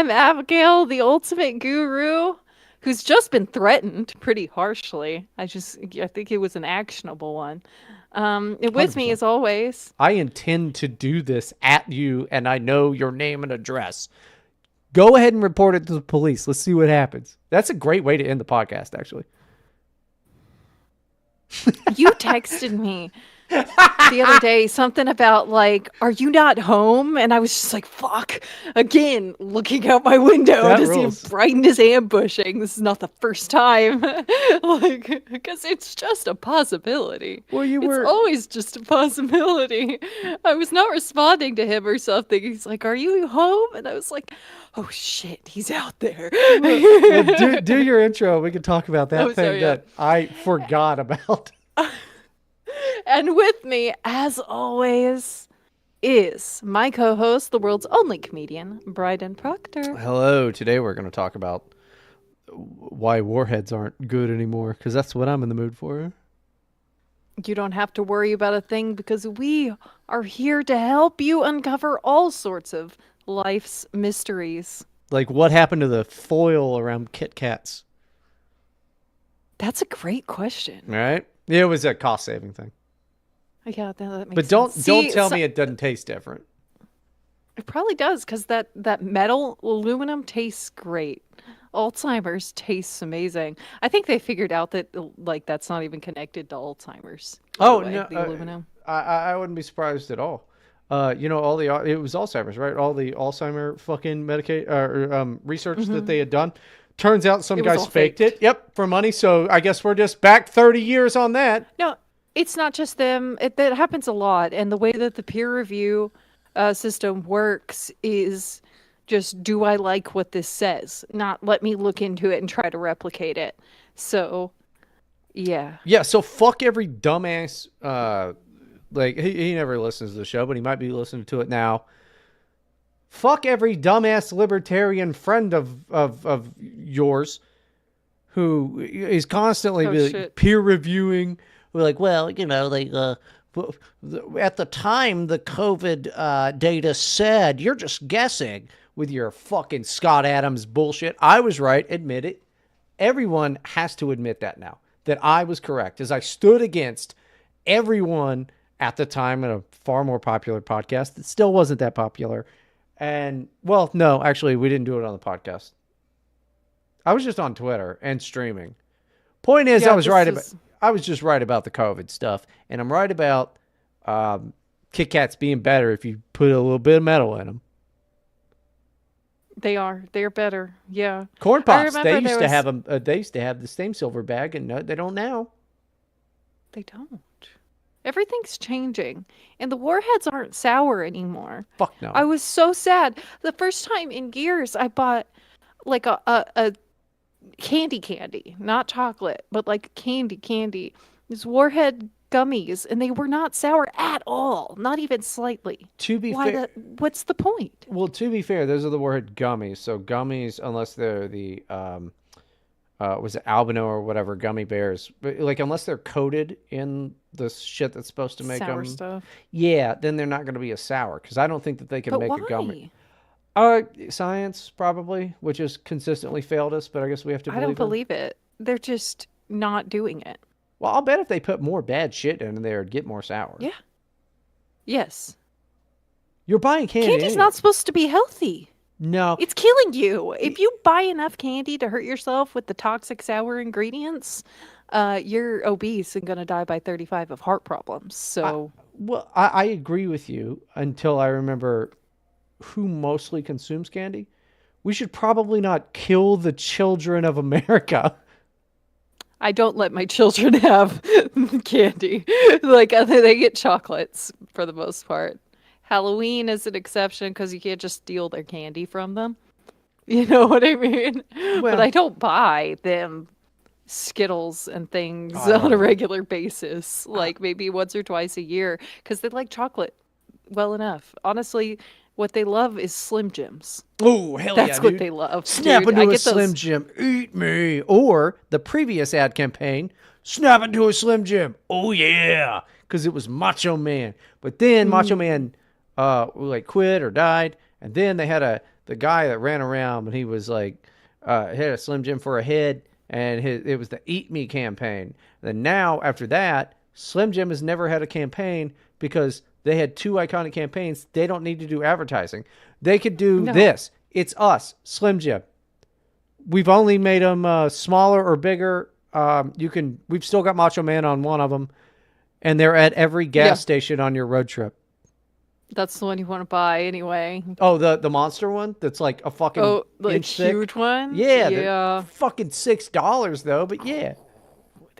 I'm Abigail, the ultimate guru, who's just been threatened pretty harshly. I think it was an actionable one. And with me, 100%. as always, I intend to do this at you, and I know your name and address. Go ahead and report it to the police. Let's see what happens. That's a great way to end the podcast, actually. you texted me the other day something about like, are you not home? And I was just like, fuck, again, looking out my window That to see if rules. Bryden is ambushing. This is not the first time. Like, because it's just a possibility. Well, you It's were. always just a possibility. I was not responding to him or something. He's like, are you home? And I was like, oh shit, he's out there. Well, do your intro. We can talk about that Oh, thing sorry, yeah. that I forgot about. And with me, as always, is my co-host, the world's only comedian, Bryden Proctor. Hello. Today we're going to talk about why warheads aren't good anymore, because that's what I'm in the mood for. You don't have to worry about a thing because we are here to help you uncover all sorts of life's mysteries. Like, what happened to the foil around Kit Kats? That's a great question. Right? It was a cost saving thing. Yeah, that makes But sense. don't See, tell me it doesn't taste different. it probably does because that metal aluminum tastes great. Alzheimer's tastes amazing. I think they figured out that like that's not even connected to Alzheimer's. By the Oh way, no, the aluminum. I wouldn't be surprised at all. All the it was Alzheimer's, right? All the Alzheimer fucking research that they had done. Turns out some It was guys all faked faked. it. Yep, for money. So I guess we're just back 30 years on that. No, it's not just them. That happens a lot, and the way that the peer review system works is just do I like what this says, not let me look into it and try to replicate it. So, yeah. Yeah. So fuck every dumbass. Like he never listens to the show, but he might be listening to it now. Fuck every dumbass libertarian friend of yours who is constantly Oh like, shit. peer reviewing. We're like, well, at the time the COVID data said, you're just guessing with your fucking Scott Adams bullshit. I was right. Admit it. Everyone has to admit that now, that I was correct, as I stood against everyone at the time in a far more popular podcast that still wasn't that popular. And, well, no, actually, we didn't do it on the podcast. I was just on Twitter and streaming. Point is, Yeah, this is I was just right about the COVID stuff, and I'm right about Kit Kats being better if you put a little bit of metal in them. they're better. Yeah. Corn I Pops, remember they there used to was have them. They used to have the same silver bag, and no, they don't now. they don't. Everything's changing, and the warheads aren't sour anymore. Fuck no. I was so sad. The first time in years I bought like a candy, not chocolate, but like candy. These warhead gummies, and they were not sour at all, not even slightly. To be Why fair, the what's the point? well, to be fair, those are the word gummies. So gummies, unless they're the was it albino or whatever gummy bears, but like unless they're coated in the shit that's supposed to make Sour them, stuff. yeah, then they're not going to be a sour because I don't think that they can But make a gummy. why? Science probably, which has consistently failed us, but I guess we have to I don't believe them. believe it. They're just not doing it. Well, I'll bet if they put more bad shit in there, it'd get more sour. Yeah. Yes. You're buying candy Candy's anyway. not supposed to be healthy. No, It's killing you. If you buy enough candy to hurt yourself with the toxic sour ingredients, you're obese and gonna die by 35 of heart problems. So well, I agree with you until I remember who mostly consumes candy. We should probably not kill the children of America. I don't let my children have candy. Like they get chocolates for the most part. Halloween is an exception because you can't just steal their candy from them. You know what I mean? But Well, I don't buy them Skittles and things I on a don't. regular basis, like maybe once or twice a year, because they like chocolate well enough. Honestly, what they love is Slim Jims. Oh, hell yeah, That's what dude. they love, Snap dude. I into a get Slim those. Jim, eat me. Or the previous ad campaign, snap into a Slim Jim. Oh, yeah. Because it was Macho Man. But then Macho Man like quit or died. And then they had the guy that ran around when he was like, had a Slim Jim for a head, and it was the Eat Me campaign. Then now, after that, Slim Jim has never had a campaign because they had two iconic campaigns. They don't need to do advertising. They could do No. this. It's us, Slim Jim. We've only made them smaller or bigger. We've still got Macho Man on one of them, and they're at every gas station on your road trip. That's the one you want to buy anyway. Oh, the monster one that's like a fucking Like inch thick? huge one? Yeah, Yeah. they're fucking $6 though, but yeah.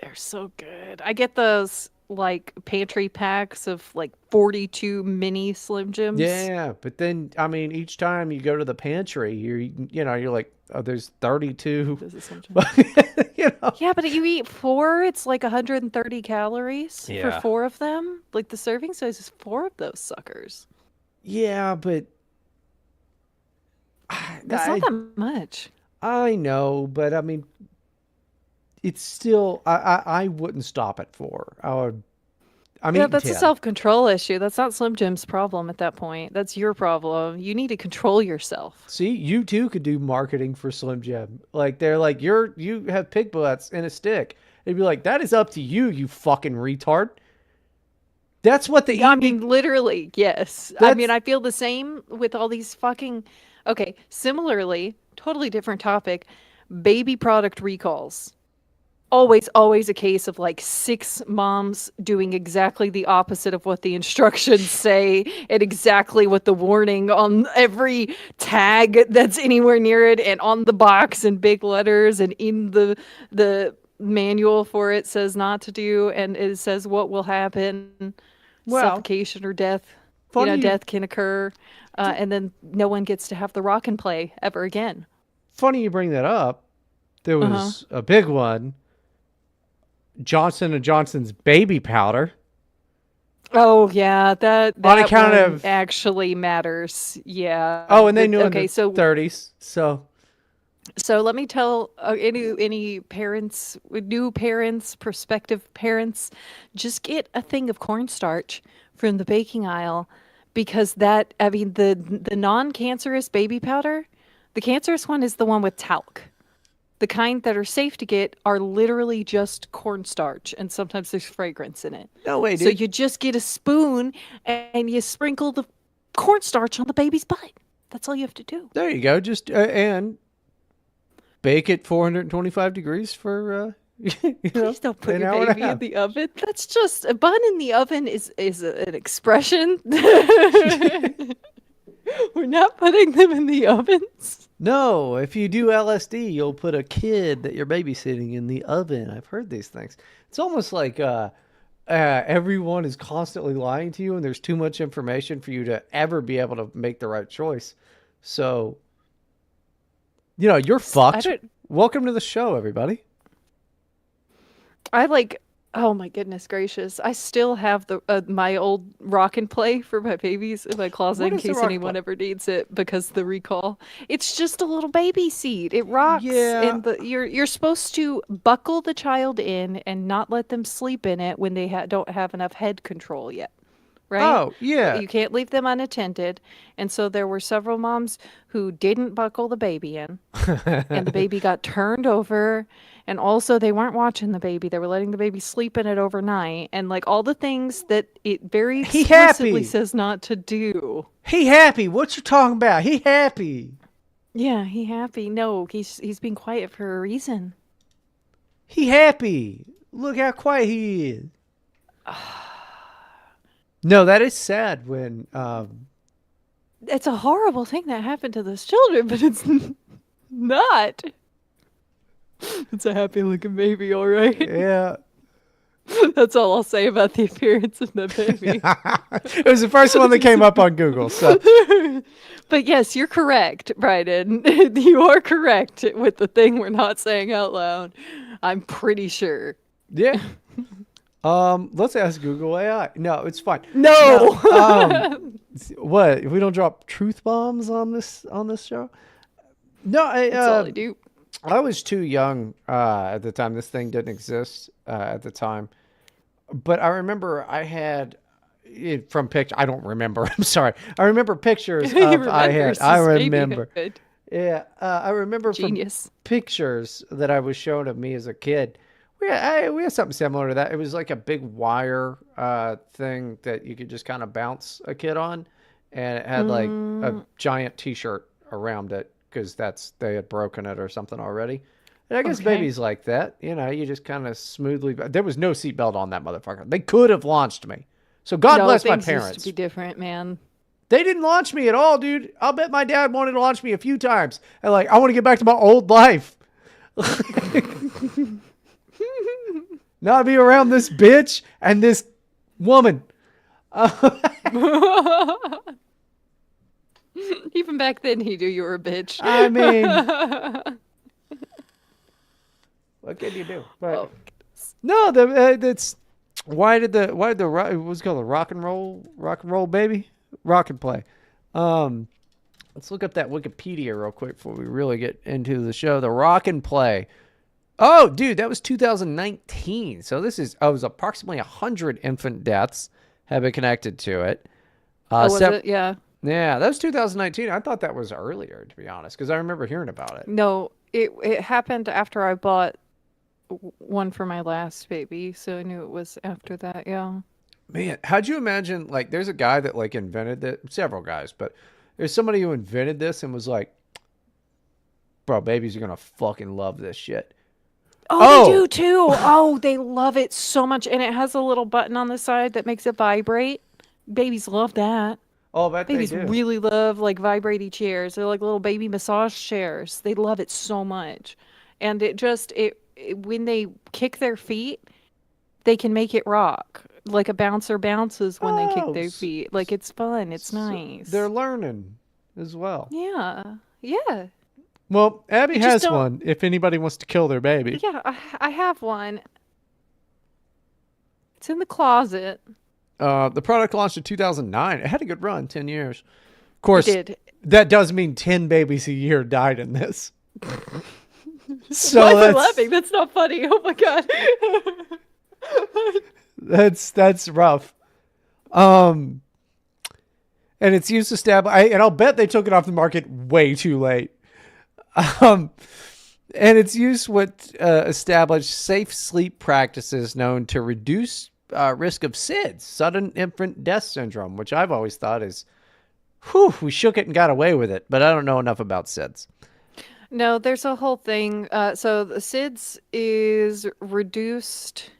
They're so good. I get those like pantry packs of like 42 mini Slim Jims. Yeah, but then I mean, each time you go to the pantry, you're like, oh, there's 32. This is Slim Jim. You know? Yeah, but you eat four, it's like 130 calories for Yeah. four of them. Like the serving size is four of those suckers. Yeah, but That's not that much. I know, but I mean, it's still I wouldn't stop at 4. I'm Yeah, eating that's 10. a self-control issue. That's not Slim Jim's problem at that point. That's your problem. You need to control yourself. See, you too could do marketing for Slim Jim. Like they're like, you have pig butts in a stick. They'd be like, that is up to you, you fucking retard. That's what the I mean, literally, yes. I mean, I feel the same with all these fucking. Okay, similarly, totally different topic. Baby product recalls. Always a case of like 6 moms doing exactly the opposite of what the instructions say and exactly what the warning on every tag that's anywhere near it and on the box in big letters and in the manual for it says not to do, and it says what will happen. Well, Suffocation or death. funny you- Death can occur. And then no one gets to have the rock and play ever again. Funny you bring that up. There was a big one. Johnson & Johnson's baby powder. Oh yeah, that On account one of- actually matters. Yeah. Oh, and they knew Okay, in the so 30s. So let me tell any parents, new parents, prospective parents, just get a thing of cornstarch from the baking aisle, because that, I mean, the non-cancerous baby powder, the cancerous one is the one with talc. The kind that are safe to get are literally just cornstarch, and sometimes there's fragrance in it. no way, So dude. you just get a spoon and you sprinkle the cornstarch on the baby's butt. That's all you have to do. There you go. Just and bake it 425 degrees for Please don't put an your hour and a baby in half. the oven. That's just a bun in the oven is an expression. We're not putting them in the ovens. No, if you do LSD, you'll put a kid that you're babysitting in the oven. I've heard these things. It's almost like everyone is constantly lying to you, and there's too much information for you to ever be able to make the right choice. So, you're fucked. Welcome to the show, everybody. I like. Oh my goodness gracious! I still have the my old rock and play for my babies in my closet What in is the case rock anyone play? ever needs it, because the recall. It's just a little baby seat. It rocks, Yeah. and you're supposed to buckle the child in and not let them sleep in it when they don't have enough head control yet. Right? Oh, yeah. You can't leave them unattended. And so there were several moms who didn't buckle the baby in, and the baby got turned over. And also, they weren't watching the baby. They were letting the baby sleep in it overnight. And like all the things that it very He explicitly happy. says not to do. He happy. What you talking about? He happy. Yeah, he happy. No, he's being quiet for a reason. He happy. Look how quiet he is. No, that is sad when It's a horrible thing that happened to those children, but it's not. It's a happy looking baby, all right. yeah. That's all I'll say about the appearance of the baby. It was the first one that came up on Google. So But yes, you're correct, Bryden. You are correct with the thing we're not saying out loud. I'm pretty sure. yeah. Let's ask Google AI. No, it's fine. No. What? We don't drop truth bombs on this show? No, That's all I do. I was too young at the time. This thing didn't exist at the time. But I remember I had, from picture. I don't remember. I'm sorry. I remember pictures He of I had. remembers I his remember. babyhood. Yeah, I remember from Genius. pictures that I was shown of me as a kid. We had something similar to that. It was like a big wire thing that you could just kind of bounce a kid on, and it had like a giant T-shirt around it because they had broken it or something already. And I guess Okay. babies like that, you just kind of smoothly. There was no seatbelt on that motherfucker. They could have launched me. So God No, bless my things used to parents. be different, man. They didn't launch me at all, dude. I'll bet my dad wanted to launch me a few times. And like, I want to get back to my old life. Not be around this bitch and this woman. Even back then, he knew you were a bitch. I mean, what can you do? But Oh, no, that's why did the what's it called, the rock and roll baby, rock and play. Let's look up that Wikipedia real quick before we really get into the show. The rock and play. Oh, dude, that was 2019. So this is, it was approximately 100 infant deaths have been connected to it. was it? Yeah. Yeah, that was 2019. I thought that was earlier, to be honest, because I remember hearing about it. No, it happened after I bought one for my last baby, so I knew it was after that. Yeah. Man, how'd you imagine, like, there's a guy that, like, invented it, several guys, but there's somebody who invented this and was like, bro, babies are going to fucking love this shit. Oh, they do too. Oh, they love it so much. And it has a little button on the side that makes it vibrate. Babies love that. Oh, I bet they Babies do. really love like vibrating chairs. They're like little baby massage chairs. They love it so much. And when they kick their feet, they can make it rock. Like a bouncer bounces when they kick Oh, their feet. Like it's fun. It's nice. They're learning as well. Yeah. Yeah. Well, Abby You just has don't. one if anybody wants to kill their baby. Yeah, I have one. It's in the closet. The product launched in 2009. It had a good run, 10 years. Of It course, did. that does mean 10 babies a year died in this. So Why am I laughing? That's not funny. Oh my god. that's rough. And it's used to and I'll bet they took it off the market way too late. And its use would establish safe sleep practices known to reduce risk of SIDS, sudden infant death syndrome, which I've always thought is, we shook it and got away with it, but I don't know enough about SIDS. No, there's a whole thing. So the SIDS is reduced.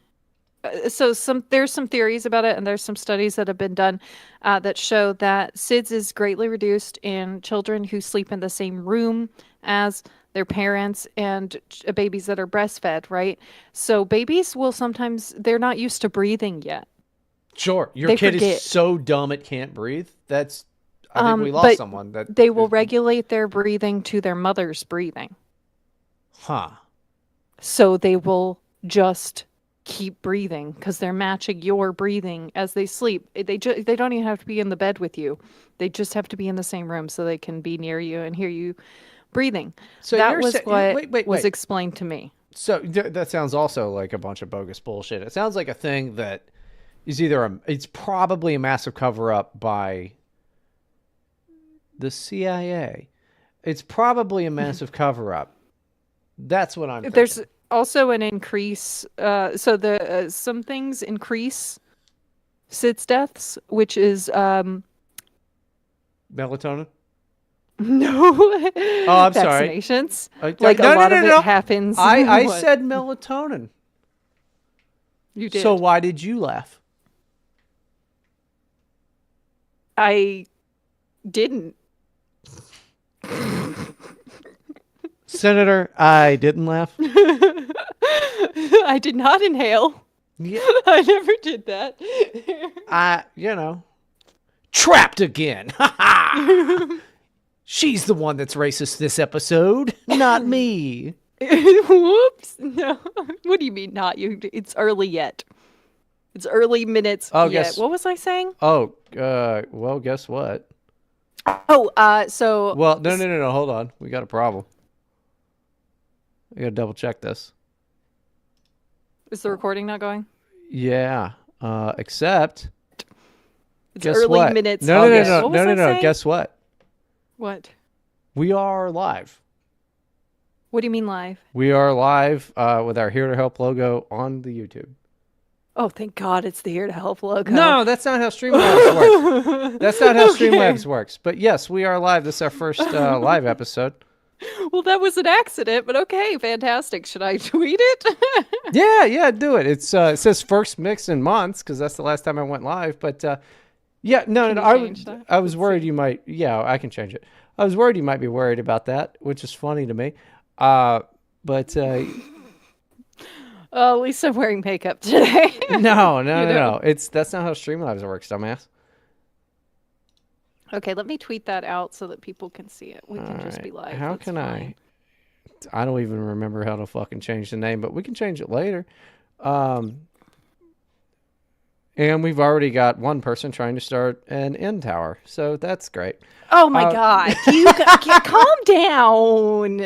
So there's some theories about it, and there's some studies that have been done that show that SIDS is greatly reduced in children who sleep in the same room as their parents and babies that are breastfed, right? So babies will sometimes, they're not used to breathing yet. Sure, your They kid forget. is so dumb it can't breathe. I think we lost But someone that they will regulate their breathing to their mother's breathing. Huh. So they will just keep breathing because they're matching your breathing as they sleep. They don't even have to be in the bed with you. They just have to be in the same room so they can be near you and hear you breathing. So that you're was what wait. was explained to me. So that sounds also like a bunch of bogus bullshit. It sounds like a thing that is it's probably a massive cover up by the CIA. It's probably a massive cover up. That's what I'm thinking. There's also an increase. So the some things increase SIDS deaths, which is Melatonin? no. Oh, I'm sorry. Vaccinations. No, Like a lot of no. it happens. I What? said melatonin. You did. So why did you laugh? I didn't. Senator, I didn't laugh. I did not inhale. Yeah. I never did that. Trapped again. She's the one that's racist this episode, not me. Whoops. No. What do you mean not you? It's early yet. It's early minutes yet. What was I saying? Oh, well, guess what? Oh, so Well, no. Hold on. We got a problem. We got to double check this. is the recording not going? Yeah. Except It's Guess early what? minutes. No, no, no, August. no, What was no, no, I no. saying? Guess what? What? We are live. What do you mean live? We are live with our Here to Help logo on the YouTube. Oh, thank God it's the Here to Help logo. No, that's not how Streamlabs works. That's not how Okay. Streamlabs works. But yes, we are live. This is our first live episode. Well, that was an accident, but okay, fantastic. Should I tweet it? Yeah, do it. It says first mix in months because that's the last time I went live. But yeah, no, Can no, you change that? I was Let's worried see. you might. Yeah, I can change it. I was worried you might be worried about that, which is funny to me. But Oh, at least I'm wearing makeup today. no. That's not how Streamlabs works, dumbass. Okay, let me tweet that out so that people can see it. We can All just be right. live. How That's can fine. I don't even remember how to fucking change the name, but we can change it later. And we've already got one person trying to start an end tower, so that's great. Oh my God. Calm down.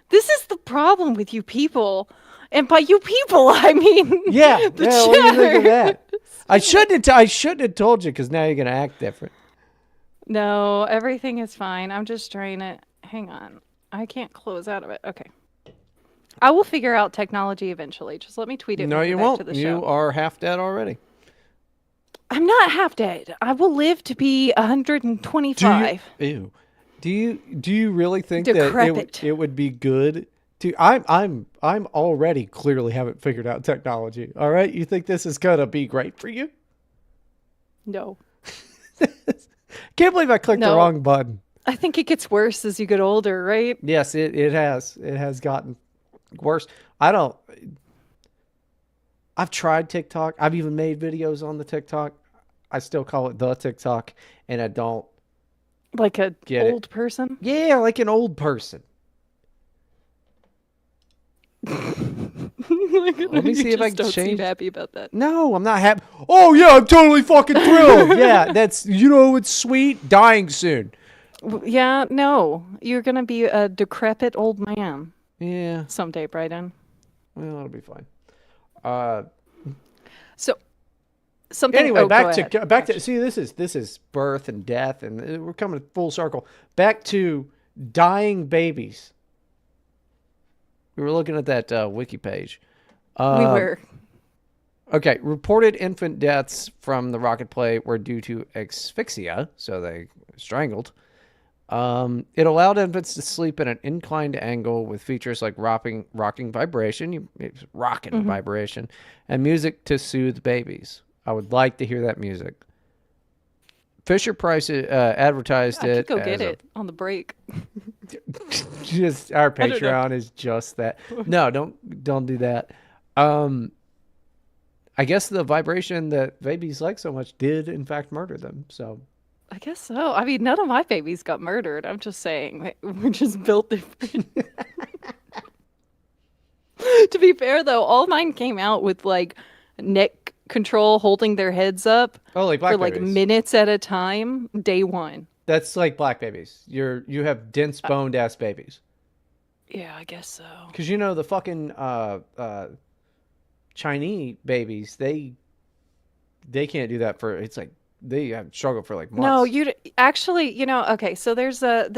This is the problem with you people. And by you people, I mean Yeah, the yeah. What do you think of chatter. that? I shouldn't have told you because now you're gonna act different. No, everything is fine. I'm just trying to hang on. I can't close out of it. Okay. I will figure out technology eventually. Just let me tweet it. No, when you we're back to won't. the You show. are half dead already. I'm not half dead. I will live to be 125. Ew. Do you really think Decrepit. that it would be good to? I'm already clearly haven't figured out technology. All right, you think this is gonna be great for you? No. Can't believe I clicked the No. wrong button. I think it gets worse as you get older, right? Yes, it has gotten worse. I've tried TikTok. I've even made videos on the TikTok. I still call it the TikTok, and I don't Like a get old person. Yeah, like an old person. Let me see if I can don't change- seem happy about that. No, I'm not happy. Oh yeah, I'm totally fucking thrilled. Yeah, that's it's sweet. Dying soon. Yeah, no. You're going to be a decrepit old man Yeah, someday, Bryden. well, that'll be fine. So, something. Anyway, oh, back go to ahead. back to see this is birth and death, and we're coming full circle. Back to dying babies. We were looking at that wiki page. We were. Okay, reported infant deaths from the rocket play were due to asphyxia, so they strangled. It allowed infants to sleep at an inclined angle with features like rocking vibration, vibration, and music to soothe babies. I would like to hear that music. Fisher Price advertised I it could go as get it on the break. just our don't know. Patreon is just that. No, don't do that. I guess the vibration that babies like so much did in fact murder them. So I guess so. I mean, none of my babies got murdered. I'm just saying, we're just built different. To be fair, though, all mine came out with like neck control, holding their heads up oh, like black for like babies. minutes at a time, day one. That's like black babies. You have dense boned ass babies. Yeah, I guess so. Because the fucking Chinese babies, they can't do that for. It's like they have struggled for like months. No, actually, okay, so there's a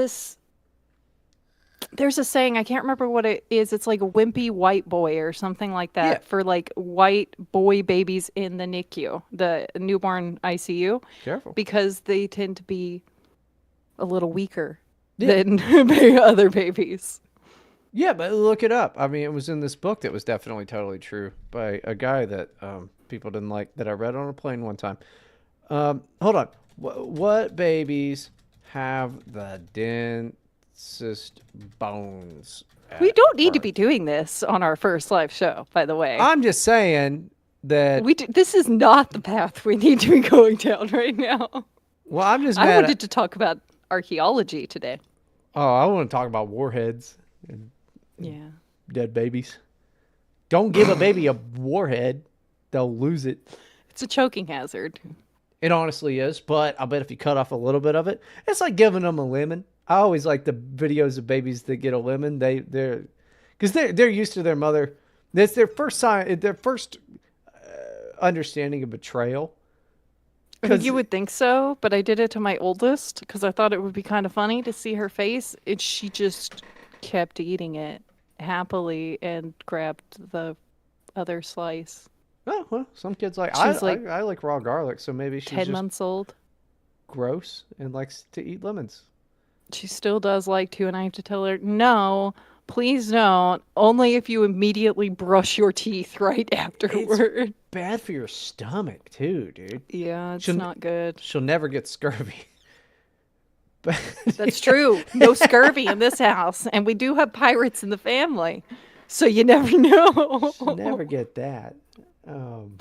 saying, I can't remember what it is. It's like a wimpy white boy or something like that Yeah. for like white boy babies in the NICU, the newborn ICU, Careful. because they tend to be a little weaker Yeah. than other babies. Yeah, but look it up. I mean, it was in this book that was definitely totally true by a guy that people didn't like that I read on a plane one time. Hold on. What babies have the densest bones? We at don't need to birth? be doing this on our first live show, by the way. I'm just saying that. This is not the path we need to be going down right now. Well, I'm just I mad. wanted to talk about archaeology today. I want to talk about warheads and Yeah. dead babies. Don't give a baby a warhead; they'll lose it. It's a choking hazard. It honestly is, but I'll bet if you cut off a little bit of it, it's like giving them a lemon. I always like the videos of babies that get a lemon. Because they're used to their mother. That's their first sign, their first understanding of betrayal. You would think so, but I did it to my oldest because I thought it would be kind of funny to see her face, and she just kept eating it happily and grabbed the other slice. Oh well, some kids like She's like I like raw garlic, so maybe she's 10 just months old. gross and likes to eat lemons. She still does like to, and I have to tell her, no, please don't. Only if you immediately brush your teeth right It's afterward. bad for your stomach too, dude. Yeah, it's She'll not good. she'll never get scurvy. But That's true. No scurvy in this house, and we do have pirates in the family, so you never know. she'll never get that. Um,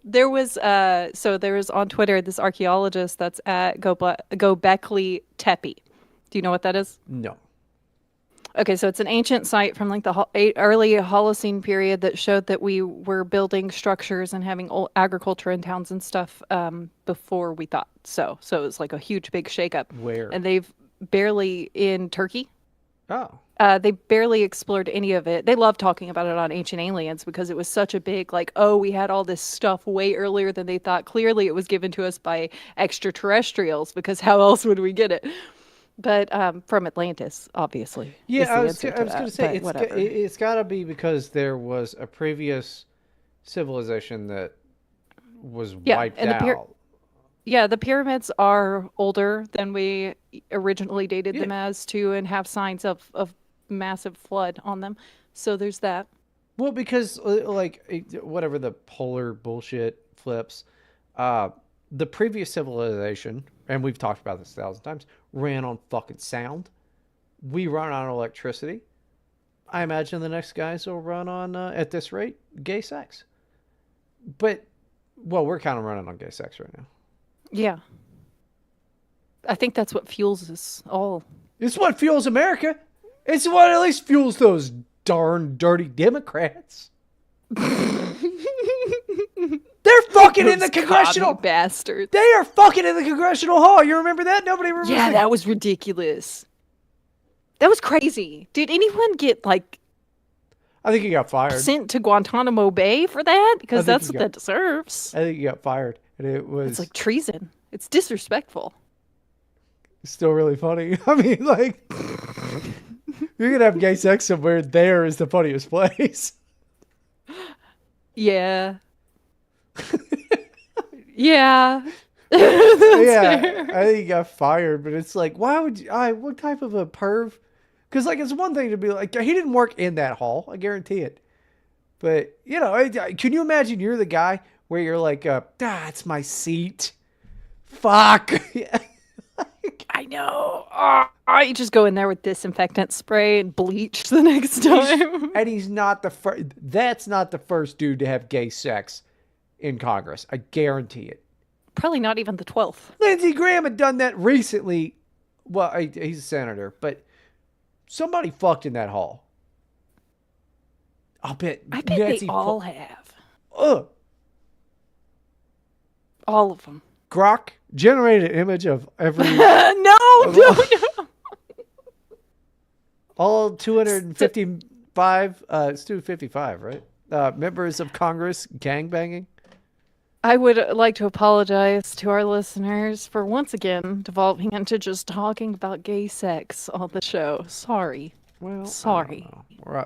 There was on Twitter this archaeologist that's at Gobekli Tepe. Do you know what that is? no. Okay, so it's an ancient site from like the early Holocene period that showed that we were building structures and having old agriculture in towns and stuff before we thought. So it was like a huge, big shakeup. Where? And they've barely in Turkey. Oh. They barely explored any of it. They love talking about it on Ancient Aliens because it was such a big, like, oh, we had all this stuff way earlier than they thought. Clearly, it was given to us by extraterrestrials because how else would we get it? But from Atlantis, obviously. Yeah, I was going going to say it's got to be because there was a previous civilization that was wiped and out. the pyramids are older than we originally dated them as too, and have signs of massive flood on them. So there's that. Well, because whatever the polar bullshit flips, the previous civilization, and we've talked about this 1,000 times, ran on fucking sound. We run on electricity. I imagine the next guys will run on, at this rate, gay sex. But, well, we're kind of running on gay sex right now. Yeah. I think that's what fuels us all. It's what fuels America. It's what at least fuels those darn dirty Democrats. They're fucking in the congressional bastards. They are fucking in the congressional hall. You remember that? Nobody remembers. Yeah, that was ridiculous. That was crazy. Did anyone get like? I think he got fired. Sent to Guantanamo Bay for that because that's what that deserves. I think he got fired, and it was. It's like treason. It's disrespectful. It's still really funny. I mean, like, you're gonna have gay sex somewhere. There is the funniest place. Yeah. Yeah. Yeah, I think he got fired, but it's like, why would you? What type of a perv? Because like, it's one thing to be like, he didn't work in that hall. I guarantee it. But you know, can you imagine you're the guy where you're like, it's my seat. Fuck. I know. I just go in there with disinfectant spray and bleach the next time. And he's not the first. That's not the first dude to have gay sex in Congress. I guarantee it. Probably not even the 12th. Lindsey Graham had done that recently. Well, he's a senator, but somebody fucked in that hall. I bet Nancy they all have. Ugh. All of them. Grok, generate an image of every... No. All 255, it's 255, right? Members of Congress gangbanging. I would like to apologize to our listeners for once again devolving into just talking about gay sex on the show. Sorry. Well, sorry.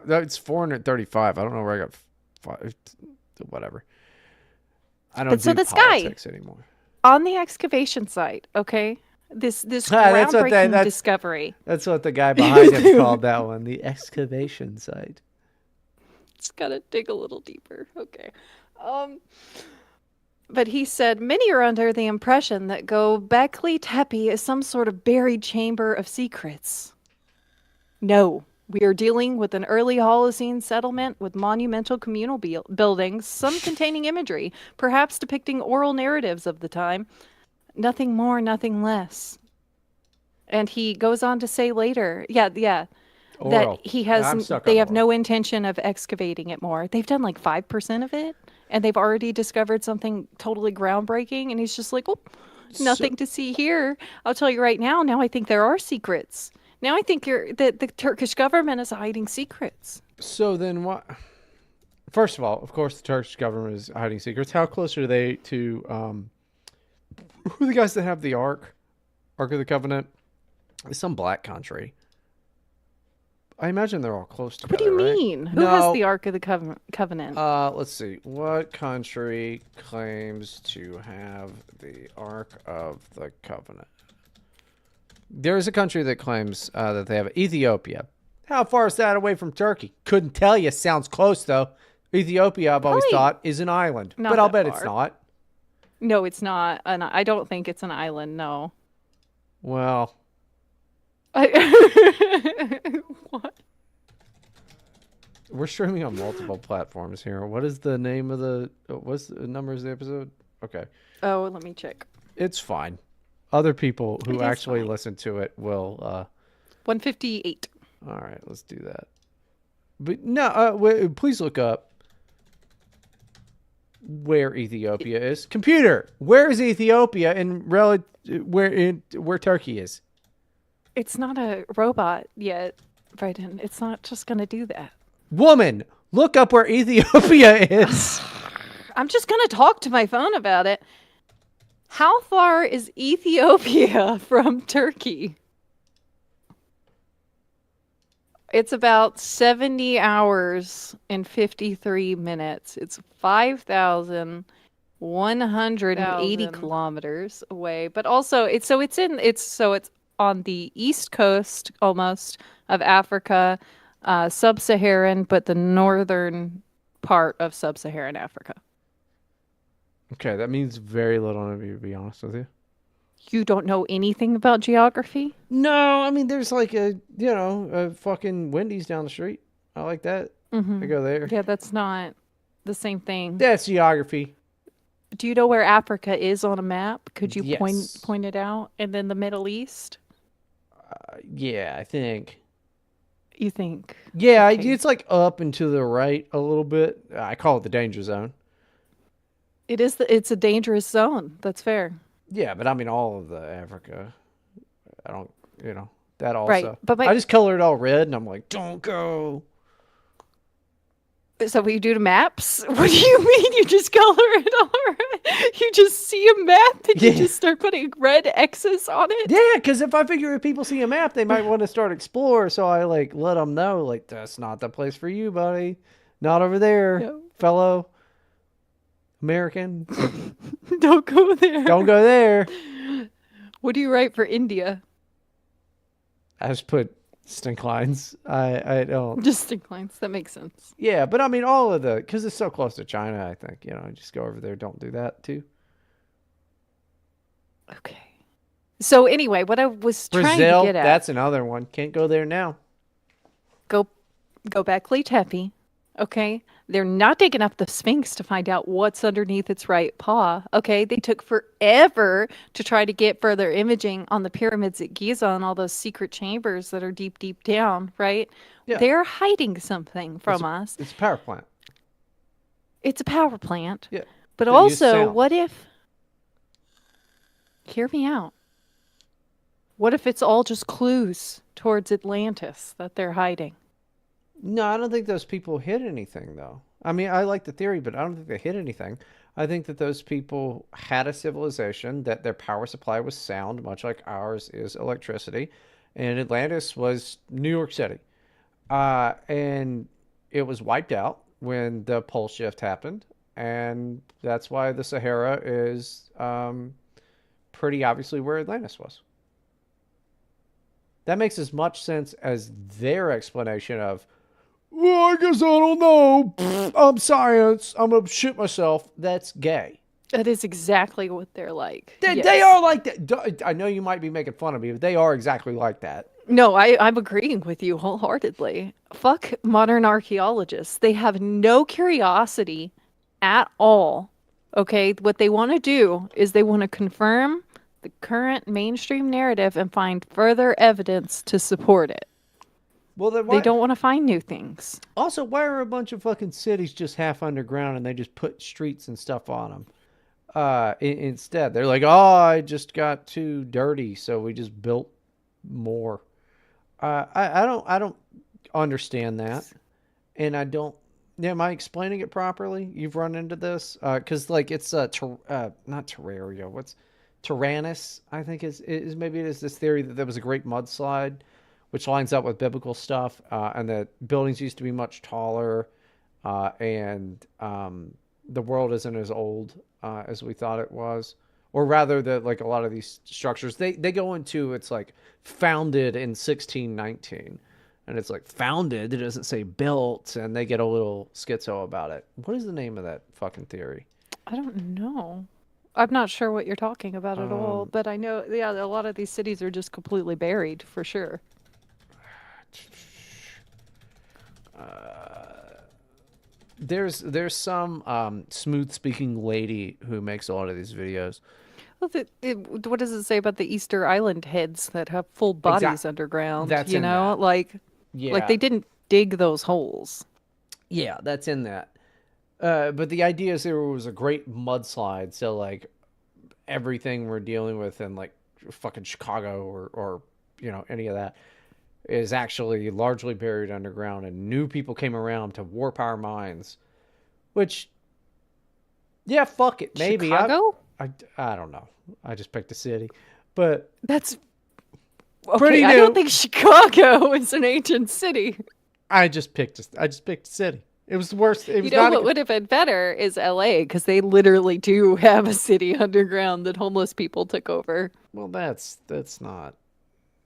It's 435. I don't know where I got whatever. I don't do politics anymore. On the excavation site, okay? This groundbreaking discovery. That's what the guy behind him called that one, the excavation site. Just gotta dig a little deeper. Okay. But he said, many are under the impression that Gobekli Tepe is some sort of buried chamber of secrets. No, we are dealing with an early Holocene settlement with monumental communal buildings, some containing imagery, perhaps depicting oral narratives of the time. Nothing more, nothing less. And he goes on to say later, that he has, they have no intention of excavating it more. They've done like 5% of it, and they've already discovered something totally groundbreaking, and he's just like, well, nothing to see here. I'll tell you right now I think there are secrets. Now I think the Turkish government is hiding secrets. So then what? First of all, of course, the Turkish government is hiding secrets. How close are they to who are the guys that have the Ark? Ark of the Covenant? It's some black country. I imagine they're all close What do together, you right? mean? Who has No. the Ark of the Covenant? Let's see. What country claims to have the Ark of the Covenant? There is a country that claims that they have it. Ethiopia. How far is that away from Turkey? Couldn't tell you. Sounds close, though. Ethiopia, I've always Probably thought, is an island. But not I'll that bet it's far. not. No, it's not. And I don't think it's an island. No. Well, What? we're streaming on multiple platforms here. What is the name of the... What's the numbers of the episode? Okay. Oh, let me check. It's fine. Other people It who is actually fine. listen to it will... 158. All right, let's do that. But no, please look up where Ethiopia is. Computer, where is Ethiopia where Turkey is? It's not a robot yet, Bryden. It's not just gonna do that. Woman, look up where Ethiopia is. I'm just gonna talk to my phone about it. How far is Ethiopia from Turkey? It's about 70 hours and 53 minutes. It's 5,180 kilometers away. But also it's on the east coast almost of Africa, sub-Saharan, but the northern part of sub-Saharan Africa. Okay, that means very little to me, to be honest with you. You don't know anything about geography? No, I mean, there's like a fucking Wendy's down the street. I like that. I go there. Yeah, that's not the same thing. That's geography. Do you know where Africa is on a map? Could you Yes. point it out? And then the Middle East? Yeah, I think. You think? Yeah, Okay. it's like up and to the right a little bit. I call it the danger zone. It's a dangerous zone. That's fair. Yeah, but I mean all of the Africa. I don't, that Right. also. But I just color it all red, and I'm like, don't go. so what you do to maps? What do you mean you just color it all red? You just see a map and you Yeah. just start putting red X's on it? Yeah, because if I figure if people see a map, they might want to start explore. So I like let them know, like that's not the place for you, buddy. Not over there, No. fellow American. Don't go there. Don't go there. What do you write for India? I just put stink lines. I don't. Distinct lines. That makes sense. Yeah, but I mean all of the because it's so close to China. I think just go over there. Don't do that too. Okay. So anyway, what I was trying to Brazil, get at, that's another one. Can't go there now. go back Lake Tepe. Okay. They're not digging up the Sphinx to find out what's underneath its right paw. Okay. They took forever to try to get further imaging on the pyramids at Giza and all those secret chambers that are deep, deep down, right? Yeah, They're hiding something from us. it's a power plant. It's a power plant. Yeah, But that use also, sound. what if, hear me out. What if it's all just clues towards Atlantis that they're hiding? No, I don't think those people hit anything, though. I mean, I like the theory, but I don't think they hit anything. I think that those people had a civilization, that their power supply was sound, much like ours is electricity, and Atlantis was New York City. And it was wiped out when the pole shift happened, and that's why the Sahara is pretty obviously where Atlantis was. That makes as much sense as their explanation of, well, I guess I don't know. I'm science. I'm gonna shit myself. That's gay. That is exactly what they're like. They Yes. are like that. I know you might be making fun of me, but they are exactly like that. No, I'm agreeing with you wholeheartedly. Fuck modern archaeologists. They have no curiosity at all. Okay, what they want to do is they want to confirm the current mainstream narrative and find further evidence to support it. Well, then They don't want to find new things. Also, why are a bunch of fucking cities just half underground and they just put streets and stuff on them? Instead, they're like, oh, I just got too dirty, so we just built more. I don't understand that, and I don't Yeah, am I explaining it properly? You've run into this because like it's not Terraria. What's Tyrannus? I think is maybe it is this theory that there was a great mudslide, which lines up with biblical stuff, and that buildings used to be much taller, and the world isn't as old as we thought it was, or rather that like a lot of these structures they go into it's like founded in 1619, and it's like founded. It doesn't say built, and they get a little schizo about it. What is the name of that fucking theory? I don't know. I'm not sure what you're talking about at all, Um, but I know, yeah, a lot of these cities are just completely buried for sure. there's some smooth speaking lady who makes a lot of these videos. Well, what does it say about the Easter Island heads that have full Exact. bodies underground? That's in that. Like Yeah, they didn't dig those holes. yeah, that's in that. But the idea is there was a great mudslide, so like everything we're dealing with in like fucking Chicago or any of that is actually largely buried underground, and new people came around to warp our minds. Which, yeah, fuck it, maybe Chicago? I don't know. I just picked a city, but That's pretty okay. I don't new. think Chicago is an ancient city. I just picked a city. It was the worst. It You was know not a what good. would have been better is LA because they literally do have a city underground that homeless people took over. Well, that's not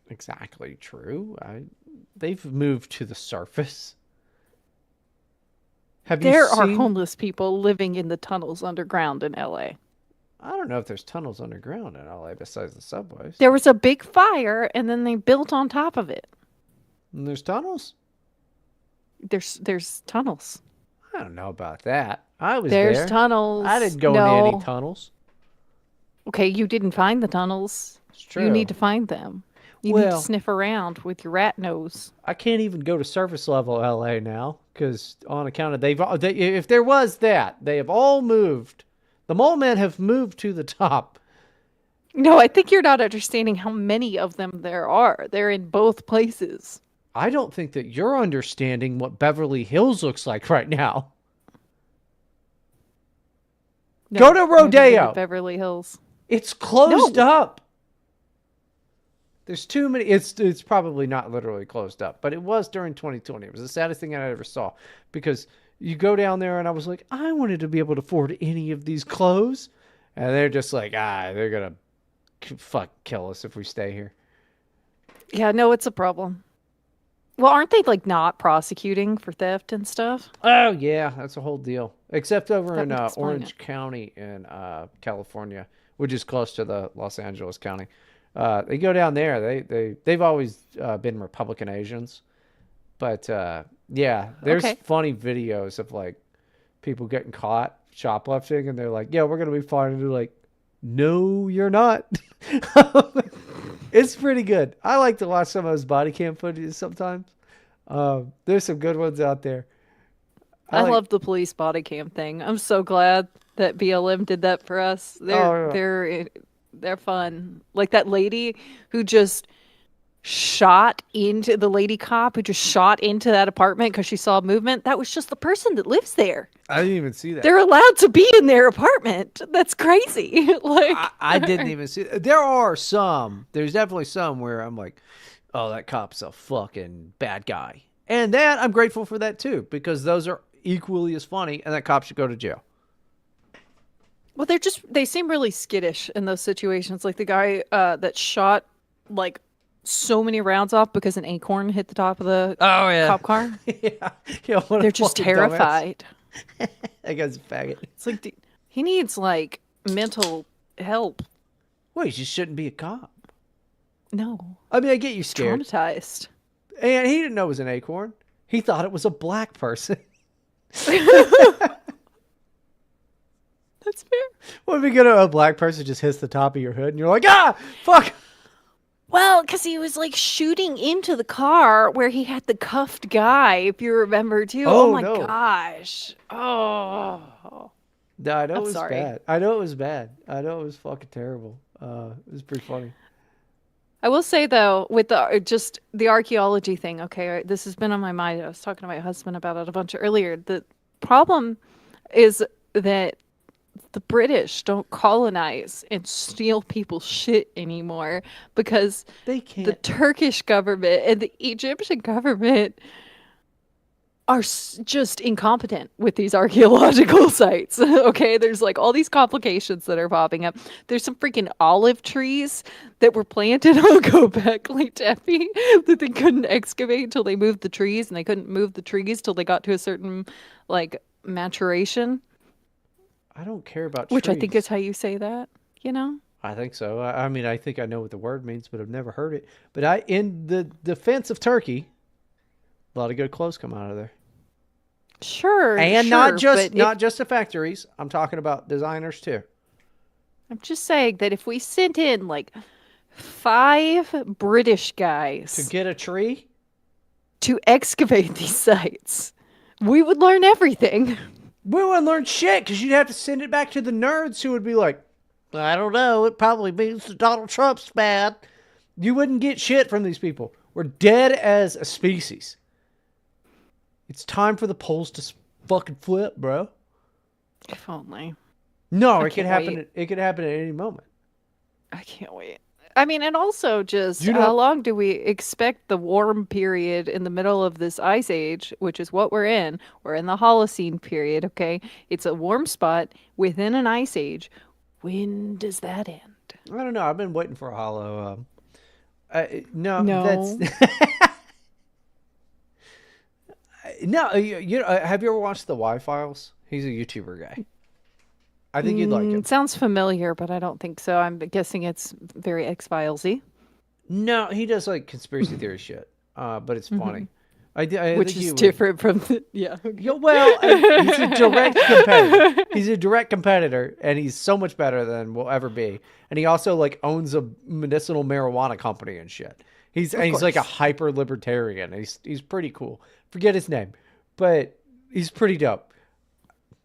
exactly true. They've moved to the surface. Have you There are seen? homeless people living in the tunnels underground in LA. I don't know if there's tunnels underground in LA besides the subways. There was a big fire and then they built on top of it. And there's tunnels? There's tunnels. I don't know about that. I was There's there. I tunnels. didn't go into any No. tunnels. Okay, you didn't find the tunnels. It's You need true. to find them. You need to Well, sniff around with your rat nose. I can't even go to surface level LA now because on account of if there was that, they have all moved. The mole men have moved to the top. No, I think you're not understanding how many of them there are. They're in both places. I don't think that you're understanding what Beverly Hills looks like right now. Go No, to I haven't been to Rodeo. Beverly Hills. It's closed No. up. There's too many. It's probably not literally closed up, but it was during 2020. It was the saddest thing I ever saw because you go down there and I was like, I wanted to be able to afford any of these clothes, and they're just like, they're gonna kill us if we stay here. Yeah, no, it's a problem. Well, aren't they like not prosecuting for theft and stuff? Oh yeah, that's a whole deal. Except over That in would explain it. Orange County in California, which is close to the Los Angeles County. They go down there. They've always been Republican Asians, but yeah, there's Okay. funny videos of like people getting caught shoplifting, and they're like, "Yeah, we're gonna be fine," and they're like, "No, you're not." It's pretty good. I like to watch some of those body cam footage sometimes. There's some good ones out there. I I like. love the police body cam thing. I'm so glad that BLM did that for us. Oh yeah. They're fun. Like that lady who just shot into the lady cop who just shot into that apartment because she saw movement. That was just the person that lives there. I didn't even see that. They're allowed to be in their apartment. That's crazy. Like, I didn't even see. There are some. There's definitely some where I'm like, oh, that cop's a fucking bad guy, and that I'm grateful for that too because those are equally as funny, and that cop should go to jail. well, they seem really skittish in those situations. Like the guy that shot like so many rounds off because an acorn hit the top of the Oh yeah, cop car. yeah, yeah. What a They're just fucking dumbass. terrified. That guy's a faggot. It's like he needs like mental help. Well, you just shouldn't be a cop. No, I mean, I get you scared, traumatized. and he didn't know it was an acorn. He thought it was a black person. That's fair. What if you get a black person just hits the top of your hood, and you're like, ah, fuck. Well, because he was like shooting into the car where he had the cuffed guy, if you remember too. Oh Oh my no. gosh. Oh, No, I know I'm it was sorry. bad. I know it was bad. I know it was fucking terrible. It was pretty funny. I will say though, with the archaeology thing. Okay, this has been on my mind. I was talking to my husband about it a bunch earlier. problem is that the British don't colonize and steal people's shit anymore because They the can't. Turkish government and the Egyptian government are just incompetent with these archaeological sites. Okay, there's like all these complications that are popping up. There's some freaking olive trees that were planted on Göbekli Tepe that they couldn't excavate until they moved the trees, and they couldn't move the trees till they got to a certain like maturation, I don't care about which I think is trees. how you say that, you know? I think so. I mean, I think I know what the word means, but I've never heard it. But in the defense of Turkey, a lot of good clothes come out of there, Sure, and sure, but if not just the factories. I'm talking about designers too. I'm just saying that if we sent in like 5 British To guys get a tree, to excavate these sites, we would learn everything. we wouldn't learn shit because you'd have to send it back to the nerds who would be like, I don't know. It probably means that Donald Trump's bad. You wouldn't get shit from these people. We're dead as a species. It's time for the polls to fucking flip, bro. If only. No, I it could can't happen. wait. It could happen at any moment. I can't wait. I mean, and also just You how know, long do we expect the warm period in the middle of this ice age, which is what we're in? We're in the Holocene period, okay? It's a warm spot within an ice age. When does that end? I don't know. I've been waiting for a hollow. No, that's No. no. You know, have you ever watched the Y Files? He's a YouTuber guy. I think you'd like him. Sounds familiar, but I don't think so. I'm guessing it's very X-Filesy, No, he does like conspiracy theory shit. But it's funny. I which think is you would. different from the, yeah. Okay. Yeah, well, he's a direct competitor. He's a direct competitor, and he's so much better than we'll ever be. And he also like owns a medicinal marijuana company and shit. Of He's like a course. hyper libertarian. He's pretty cool. Forget his name, but he's pretty dope.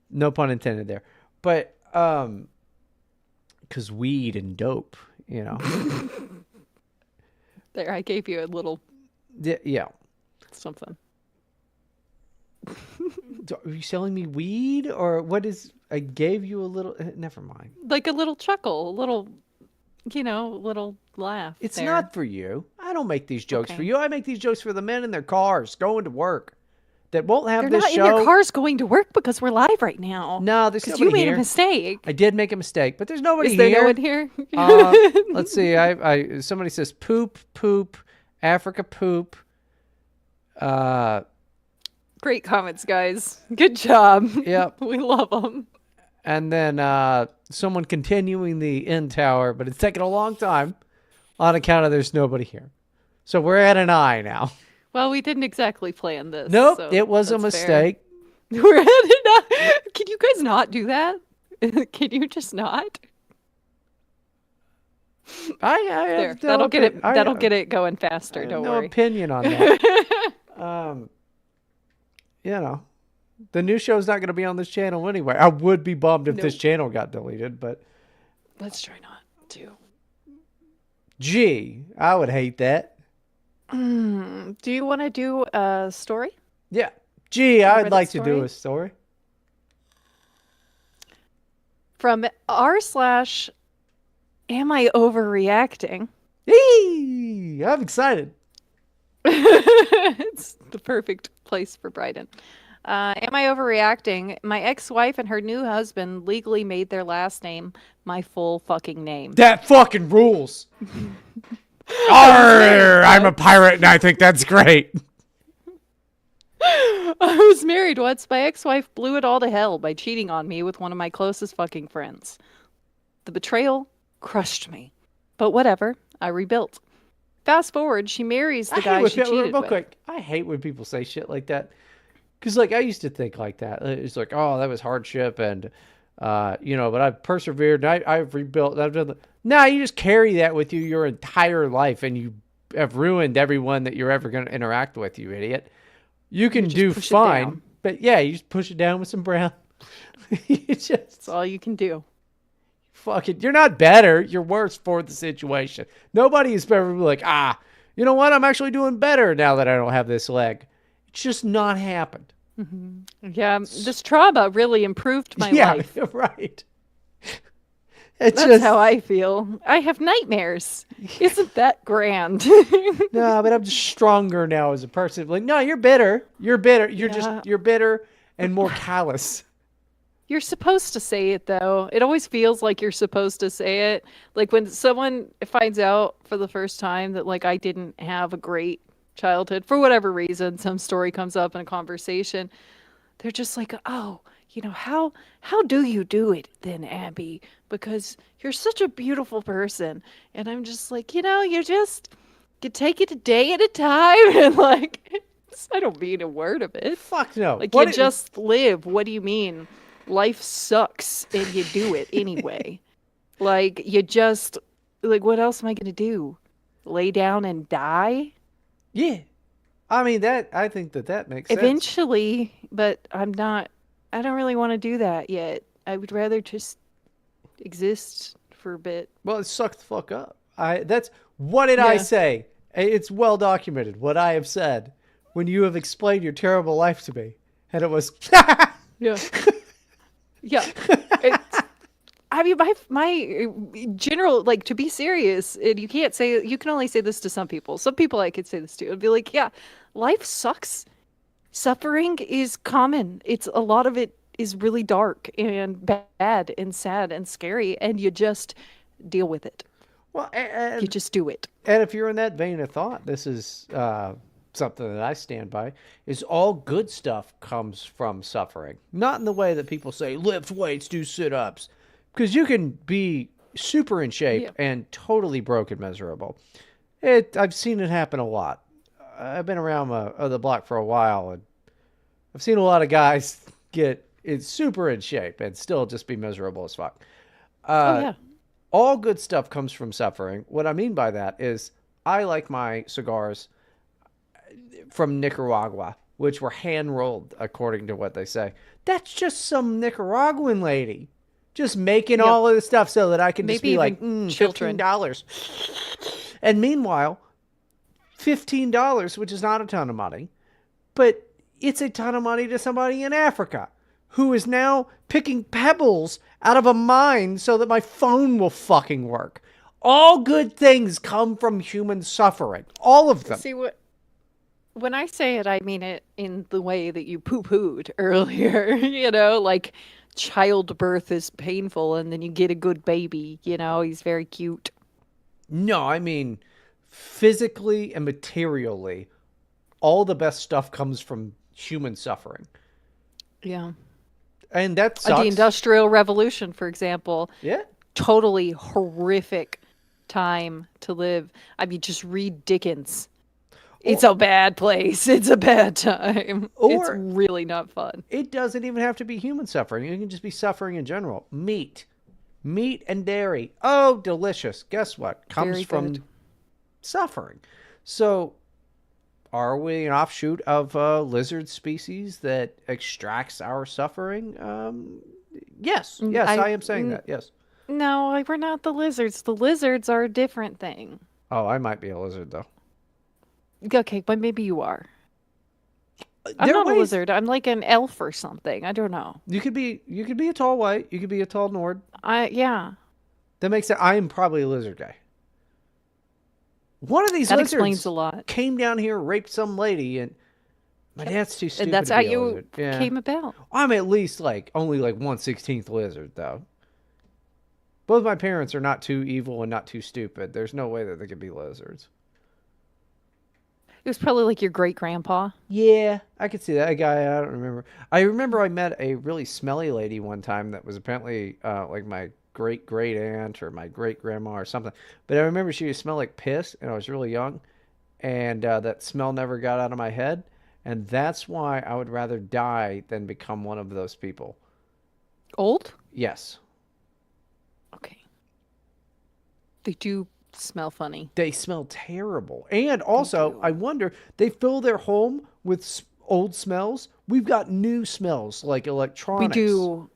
No pun intended there. But because weed and dope, you know. There, I gave you a little Yeah. something. Are you selling me weed or what is? I gave you a little. Never mind. Like a little chuckle, a little, little laugh It's there. not for you. I don't make these jokes for Okay. you. I make these jokes for the men in their cars going to work that won't have They're this not in show. their cars going to work because we're live right now. No, there's Because nobody you made here. a mistake. I did make a mistake, but there's nobody Is there here. no one here? Let's see. I somebody says poop, Africa poop. Great comments, guys. Good job. Yep. We love them. And then someone continuing the end tower, but it's taking a long time on account of there's nobody here. So we're at an I now. Well, we didn't exactly plan this. Nope, so it was a that's fair. mistake. We're at an I. Can you guys not do that? Can you just not? I There. have no That'll get it. opi- I- That'll get it going I faster. have Don't no worry. opinion on that. You know, the new show's not going to be on this channel anyway. I would be bummed if this Nope. channel got deleted, but Let's try not to. gee, I would hate that. Do you want to do a story? Yeah. Gee, A I'd Reddit like to do story? a story. From r/. Am I overreacting? Eee, I'm excited. It's the perfect place for Bryden. Am I overreacting? My ex-wife and her new husband legally made their last name my full fucking name. That fucking rules. married Arr, I'm a once. pirate and I think that's great. I was married once. My ex-wife blew it all to hell by cheating on me with one of my closest fucking friends. The betrayal crushed me. But whatever, I rebuilt. Fast forward, she marries the guy she cheated real with. quick. I hate when people say shit like that. Because, like, I used to think like that. It's like, oh, that was hardship and, but I've persevered and I've rebuilt. I've done nah, you just carry that with you your entire life and you have ruined everyone that you're ever going to interact with, you idiot. You can just do push it fine, down. but yeah, you just push it down with some brown. You just That's all you can do. fucking, you're not better. You're worse for the situation. Nobody is ever like, you know what? I'm actually doing better now that I don't have this leg. It's just not happened. Yeah, this trauma really improved my Yeah, life. right. It's That's how just I feel. I have nightmares. Isn't that grand? no, but I'm just stronger now as a person. Like, no, you're bitter. You're bitter. Yeah. You're bitter and more callous. You're supposed to say it though. It always feels like you're supposed to say it. Like when someone finds out for the first time that like I didn't have a great childhood for whatever reason, some story comes up in a conversation, they're just like, "Oh, how do you do it then, Abby? Because you're such a beautiful person." And I'm just like, you take it a day at a time and like I don't mean a word of it. Fuck no. Like you What? just live. What do you mean? Life sucks and you do it anyway. Like you just like what else am I going to do? Lay down and die? Yeah. I mean that. I think that makes sense. Eventually, but I don't really want to do that yet. I would rather just exist for a bit. Well, it sucked the fuck up. I. That's what did I Yeah. say? It's well documented what I have said when you have explained your terrible life to me, and it was. Yeah. Yeah. It's I mean, my general like to be serious, and you can only say this to some people. Some people I could say this to. I'd be like, yeah, life sucks. Suffering is common. It's a lot of it is really dark and bad and sad and scary, and you just deal with it. Well, You just do it. and if you're in that vein of thought, this is something that I stand by: is all good stuff comes from suffering, not in the way that people say lift weights, do sit-ups, because you can be super in shape Yeah. and totally broke and miserable. I've seen it happen a lot. I've been around the block for a while, and I've seen a lot of guys get super in shape and still just be miserable as fuck. Oh Uh, yeah. all good stuff comes from suffering. What I mean by that is I like my cigars from Nicaragua, which were hand rolled, according to what they say. That's just some Nicaraguan lady just making Yep. all of this stuff so that I can just Maybe be even like, children. $15. And meanwhile, $15, which is not a ton of money, but it's a ton of money to somebody in Africa who is now picking pebbles out of a mine so that my phone will fucking work. All good things come from human suffering. All of them. See what when I say it, I mean it in the way that you poo-pooed earlier. Like childbirth is painful, and then you get a good baby. He's very cute. No, I mean physically and materially, all the best stuff comes from human suffering. Yeah. And that The sucks. Industrial Revolution, for example, Yeah. totally horrific time to live. I mean, just read Dickens. It's Or, a bad place. It's a bad time. It's or really not fun. it doesn't even have to be human suffering. It can just be suffering in general. Meat and dairy. Oh, delicious. Guess what? Comes Very good. from suffering. So, are we an offshoot of a lizard species that extracts our suffering? Yes. Yes, I I am saying that. Yes. No, we're not the lizards. The lizards are a different thing. Oh, I might be a lizard though. Okay, but maybe you are. I'm There are not a ways lizard. I'm like an elf or something. I don't know. you could be a tall white, you could be a tall Nord. Yeah, That makes it I am probably a lizard guy. One of these that explains a lizards lot. came down here, raped some lady, and my dad's too And stupid that's to how be a you lizard. Yeah. came about. I'm at least like only like 1/16th lizard though. Both my parents are not too evil and not too stupid. There's no way that they could be lizards. It was probably like your great grandpa. Yeah, I could see that. A guy, I don't remember. I remember I met a really smelly lady one time that was apparently like my great great aunt or my great grandma or something. But I remember she would smell like piss, and I was really young, and that smell never got out of my head. And that's why I would rather die than become one of those people. Old? Yes, Okay. They do smell funny. they smell terrible. And They also, I do. wonder, they fill their home with old smells. We've got new smells like We electronics. do.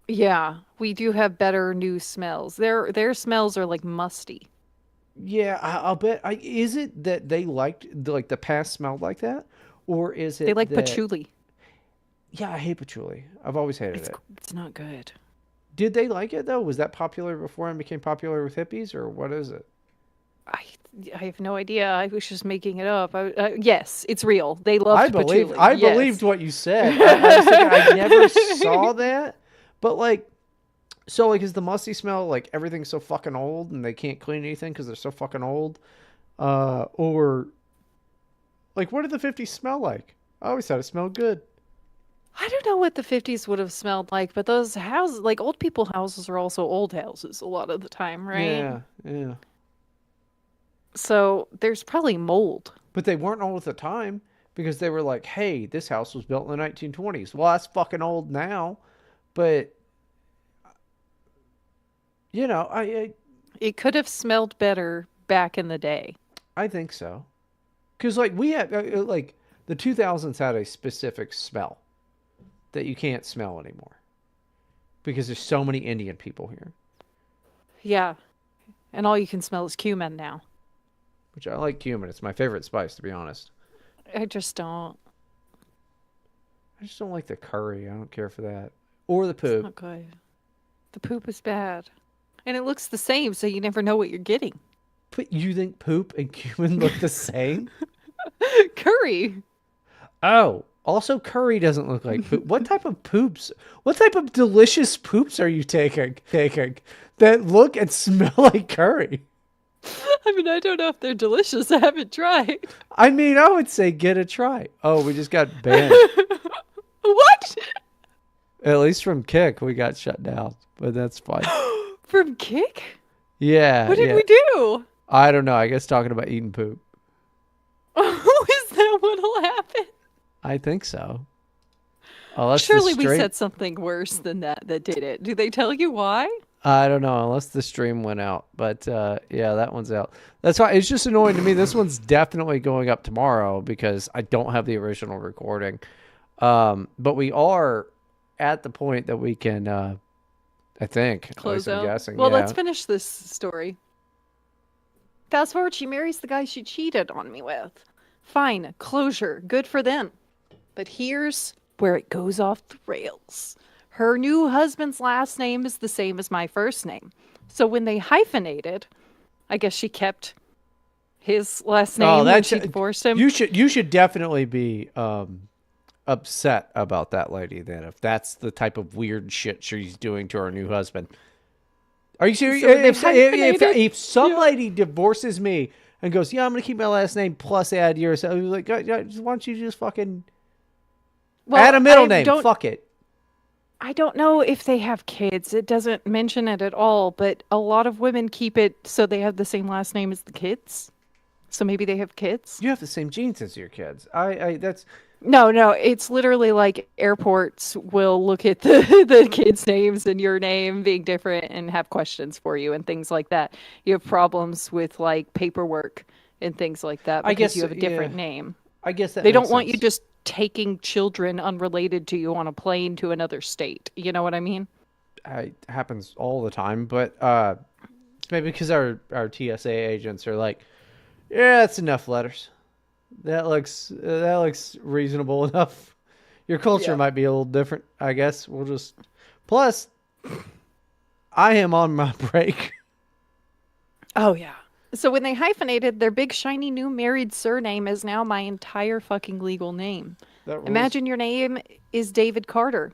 Yeah, we do have better new smells. Their smells are like musty. Yeah, I'll bet. Is it that they liked like the past smelled like that, or is They it like that patchouli. Yeah, I hate patchouli. I've always hated it. It's not good. Did they like it though? Was that popular before and became popular with hippies, or what is it? I I have no idea. I was just making it up. Yes, it's real. They I loved believed. patchouli. I believed Yes. what you said. I was thinking I never saw that, but like, so like, is the musty smell like everything's so fucking old and they can't clean anything because they're so fucking old? Or like, what did the '50s smell like? I always thought it smelled good. I don't know what the 50s would have smelled like, but those houses, like old people houses, are also old houses a lot of the time, right? Yeah, yeah. So there's probably mold. But they weren't old at the time because they were like, hey, this house was built in the 1920s. Well, that's fucking old now. But, you know, It could have smelled better back in the day. I think so. Because, like, we had, like, the 2000s had a specific smell that you can't smell anymore because there's so many Indian people here, Yeah. And all you can smell is cumin now. which I like cumin. It's my favorite spice, to be honest. I just don't. I just don't like the curry. I don't care for that. Or the It's poop. not good. The poop is bad. And it looks the same, so you never know what you're getting. But you think poop and cumin look the same? Curry. Oh, also curry doesn't look like poop. What type of poops? What type of delicious poops are you taking that look and smell like curry? I mean, I don't know if they're delicious. I haven't tried. I mean, I would say get a try. Oh, we just got banned. What? At least from Kick, we got shut down, but that's fine. From Kick? Yeah, What did yeah. we do? I don't know. I guess talking about eating poop. Is that what'll happen? I think so. Unless Surely the we stream, said something worse than that did it. Do they tell you why? I don't know. Unless the stream went out, but yeah, that one's out. That's why it's just annoying to me. This one's definitely going up tomorrow because I don't have the original recording. But we are at the point that we can, I think, at Close least I'm out. guessing. Well, Yeah. let's finish this story. Fast forward, she marries the guy she cheated on me with. Fine, closure, good for them. But here's where it goes off the rails. Her new husband's last name is the same as my first name. So when they hyphenated, I guess she kept his last name when that's she divorced him. You should definitely be upset about that lady then if that's the type of weird shit she's doing to her new husband. Are you serious? So when they If hyphenated- if some Yeah. lady divorces me and goes, yeah, I'm gonna keep my last name plus add yours, I was like, why don't you just fucking add a middle name? Fuck it. I don't know if they have kids. It doesn't mention it at all, but a lot of women keep it so they have the same last name as the kids. So maybe they have kids. You have the same genes as your kids. I that's No, it's literally like airports will look at the the kids' names and your name being different and have questions for you and things like that. You have problems with like paperwork and things like that I because guess, you have a different yeah. name. I guess that They makes don't want you sense. just taking children unrelated to you on a plane to another state. You know what I mean? It happens all the time, but it's maybe because our TSA agents are like, yeah, that's enough letters. That looks reasonable enough. Your culture Yeah. might be a little different, I guess. We'll just plus I am on my break. Oh yeah. So when they hyphenated, their big shiny new married surname is now my entire fucking legal name. That rules. Imagine your name is David Carter.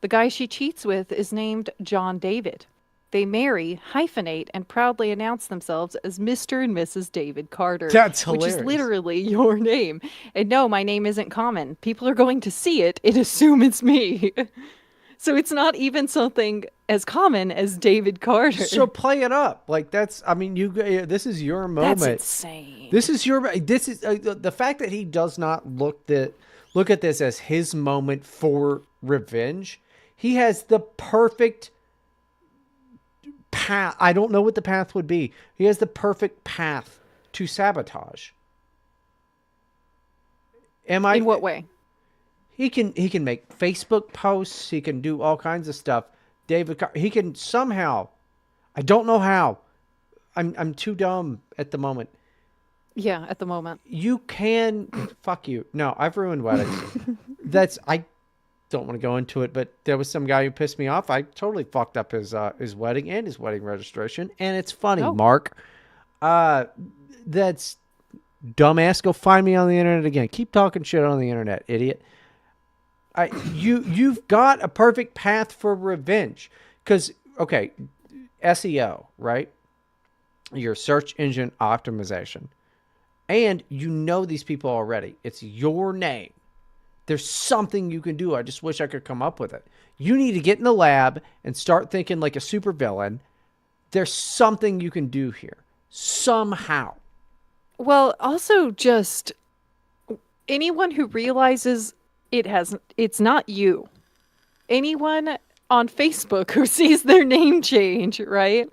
The guy she cheats with is named John David. They marry, hyphenate, and proudly announce themselves as Mr. and Mrs. David Carter. That's Which is hilarious. literally your name. And no, my name isn't common. People are going to see it and assume it's me. So it's not even something as common as David Carter. So play it up. Like that's. I mean, this is your moment. That's insane. This is your. This is the fact that he does not look at this as his moment for revenge. He has the perfect path. I don't know what the path would be. He has the perfect path to sabotage. Am I? In what way? He can make Facebook posts. He can do all kinds of stuff. He can somehow. I don't know how. I'm too dumb at the moment. Yeah, at the moment. You can fuck you. No, I've ruined weddings. don't want to go into it, but there was some guy who pissed me off. I totally fucked up his wedding and his wedding registration. And it's funny, Oh, Mark. That's dumbass. Go find me on the internet again. Keep talking shit on the internet, idiot. You've got a perfect path for revenge. Because, okay, SEO, right? Your search engine optimization. And you know these people already. It's your name. There's something you can do. I just wish I could come up with it. You need to get in the lab and start thinking like a supervillain. There's something you can do here. Somehow. well, also just anyone who realizes it's not you. Anyone on Facebook who sees their name change, right?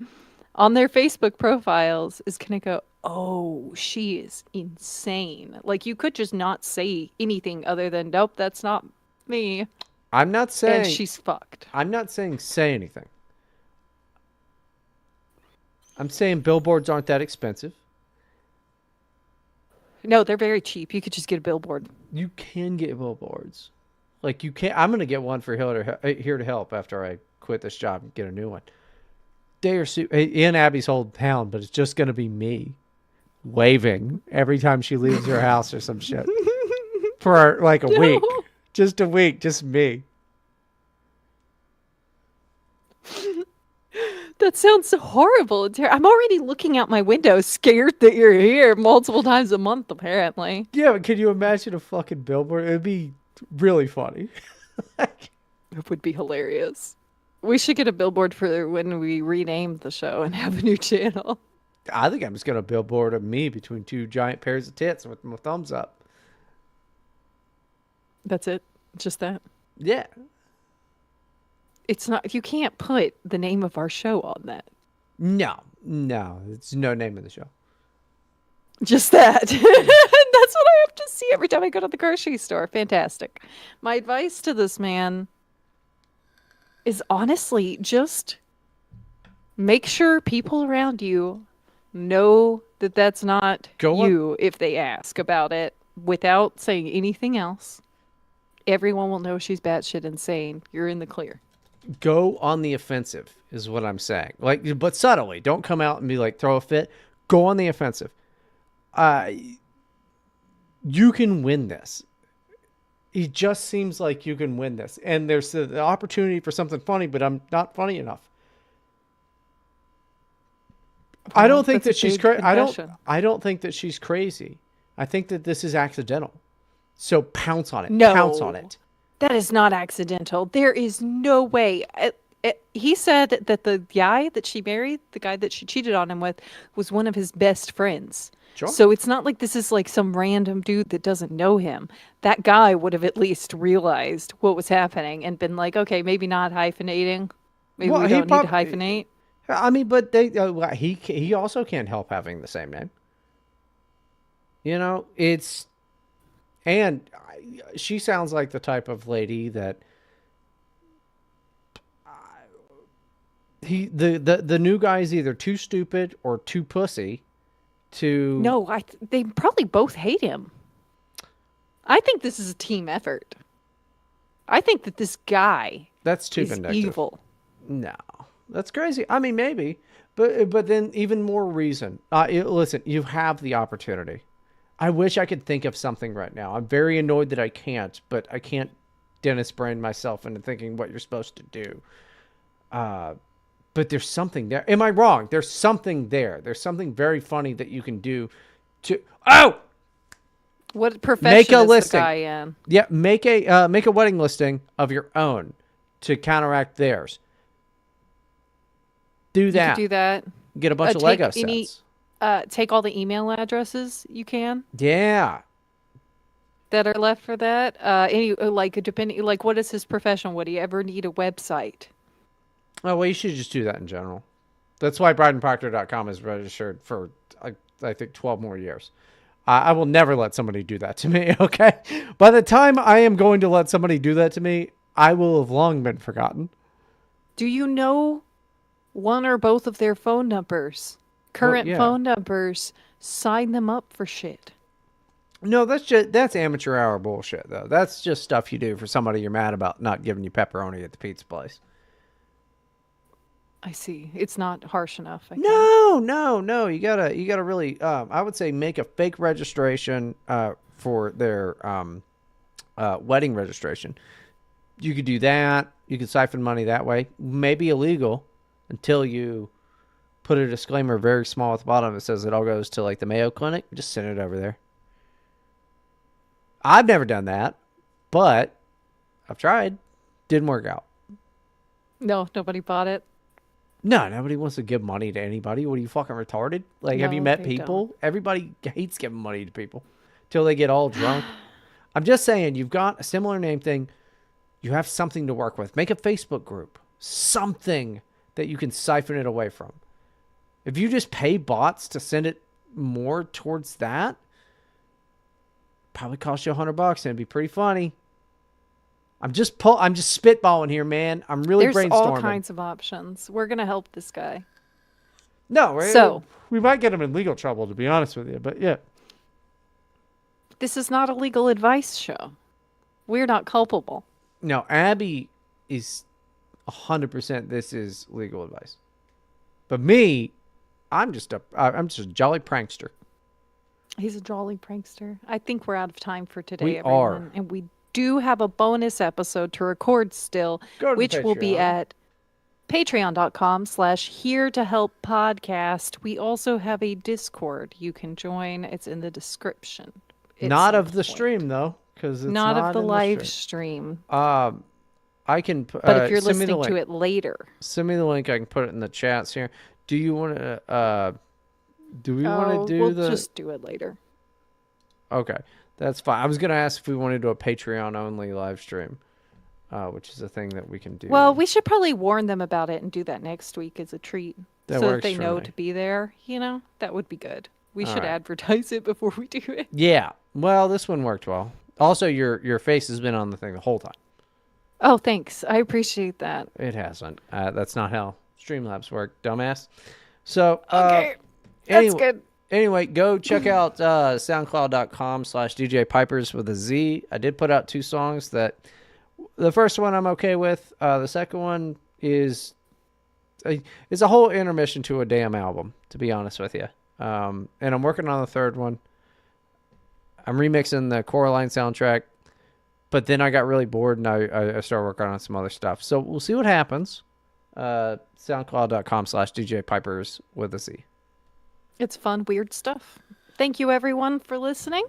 On their Facebook profiles is going to go, "Oh, she is insane." Like you could just not say anything other than, "Nope, that's not me." I'm not And saying she's fucked. I'm not saying say anything. I'm saying billboards aren't that expensive. No, they're very cheap. You could just get a billboard. You can get billboards. Like you can't. I'm gonna get one for here to help after I quit this job and get a new one. They are in Abby's whole town, but it's just gonna be me waving every time she leaves her house or some shit for like a week, No. just a week, just me. That sounds horrible. I'm already looking out my window, scared that you're here multiple times a month, apparently. Yeah, but can you imagine a fucking billboard? It'd be really funny. It would be hilarious. We should get a billboard for when we rename the show and have a new channel. I think I'm just gonna billboard of me between two giant pairs of tits with my thumbs up. That's it. Just that. Yeah. It's not, you can't put the name of our show on that. No, it's no name of the show. Just that. That's what I have to see every time I go to the grocery store. Fantastic. My advice to this man is honestly just make sure people around you know that that's not Go on. you if they ask about it without saying anything else. Everyone will know she's batshit insane. You're in the clear. Go on the offensive is what I'm saying. Like, but subtly. Don't come out and be like throw a fit. Go on the offensive. You can win this. It just seems like you can win this, and there's the opportunity for something funny, but I'm not funny enough. I don't think that she's crazy. I don't think that she's crazy. I think that this is accidental. So pounce on it. No. Pounce on it. That is not accidental. There is no way. He said that the guy that she married, the guy that she cheated on him with, was one of his best friends. Sure. So it's not like this is like some random dude that doesn't know him. That guy would have at least realized what was happening and been like, okay, maybe not hyphenating. Maybe Well, we he don't need to prob- hyphenate. I mean, but he also can't help having the same name. You know, she sounds like the type of lady that the new guy is either too stupid or too pussy to. No, they probably both hate him. I think this is a team effort. I think that this guy That's too is vindictive. evil. No, that's crazy. I mean, maybe, but then even more reason. Listen, you have the opportunity. I wish I could think of something right now. I'm very annoyed that I can't, but I can't Dennis brain myself into thinking what you're supposed to do. But there's something there. Am I wrong? There's something there. There's something very funny that you can do to. Oh, What profession make a is listing. the guy in? Yeah, make a wedding listing of your own to counteract theirs. Do You that. could do that. Get a bunch of Take Lego any- sets. Take all the email addresses you can Yeah. that are left for that. Depending, like, what is his profession? Would he ever need a website? Oh, well, you should just do that in general. That's why BrydenProctor.com is registered for, I think, 12 more years. I will never let somebody do that to me, okay? By the time I am going to let somebody do that to me, I will have long been forgotten. Do you know one or both of their phone numbers? Current yeah. phone numbers. Sign them up for shit. No, that's amateur hour bullshit though. That's just stuff you do for somebody you're mad about not giving you pepperoni at the pizza place. I see. It's not harsh enough, I think. No, no, no. You gotta really. I would say make a fake registration for their wedding registration. You could do that. You could siphon money that way. Maybe illegal until you put a disclaimer very small at the bottom that says it all goes to like the Mayo Clinic. Just send it over there. I've never done that, but I've tried. Didn't work out. No, nobody bought it. No, nobody wants to give money to anybody. What are you fucking retarded? Like, have you No, met they don't. people? Everybody hates giving money to people till they get all drunk. I'm just saying, you've got a similar name thing. You have something to work with. Make a Facebook group, something that you can siphon it away from. If you just pay bots to send it more towards that, probably cost you $100 and it'd be pretty funny. I'm just spitballing here, man. I'm really There's brainstorming. all kinds of options. We're going to help this guy. No, So, we might get him in legal trouble, to be honest with you. But yeah, this is not a legal advice show. We're not culpable. no, Abby is 100%. This is legal advice. But me, I'm just a jolly prankster. He's a jolly prankster. I think we're out of time for today, We everyone. are. And we do have a bonus episode to record still, Go to the which will be Patreon. at patreon.com/here to help podcast. We also have a Discord you can join. It's in the description. at Not some of the point. stream though, because it's Not of the in live stream. stream. I can. But if you're send me the listening to link. it later. Send me the link. I can put it in the chats here. Do you want to? Do we want to do we'll the? just do it later. Okay, that's fine. I was gonna ask if we wanted to do a Patreon only live stream, which is a thing that we can do. Well, we should probably warn them about it and do that next week as a treat. That so that works they for know me. to be there, that would be good. We All should right. advertise it before we do it. Yeah. Well, this one worked well. Also, your face has been on the thing the whole time. Oh, thanks. I appreciate that. It hasn't. That's not how Streamlabs work, dumbass. So, Okay. That's anyway, good. anyway, go check out soundcloud.com/DJ Pipers with a Z. I did put out 2 songs that the first one I'm okay with. The second one is it's a whole intermission to a damn album, to be honest with you. And I'm working on the third one. I'm remixing the Coraline soundtrack, but then I got really bored and I started working on some other stuff. So we'll see what happens. SoundCloud.com/DJ Pipers with a Z. It's fun, weird stuff. Thank you, everyone, for listening.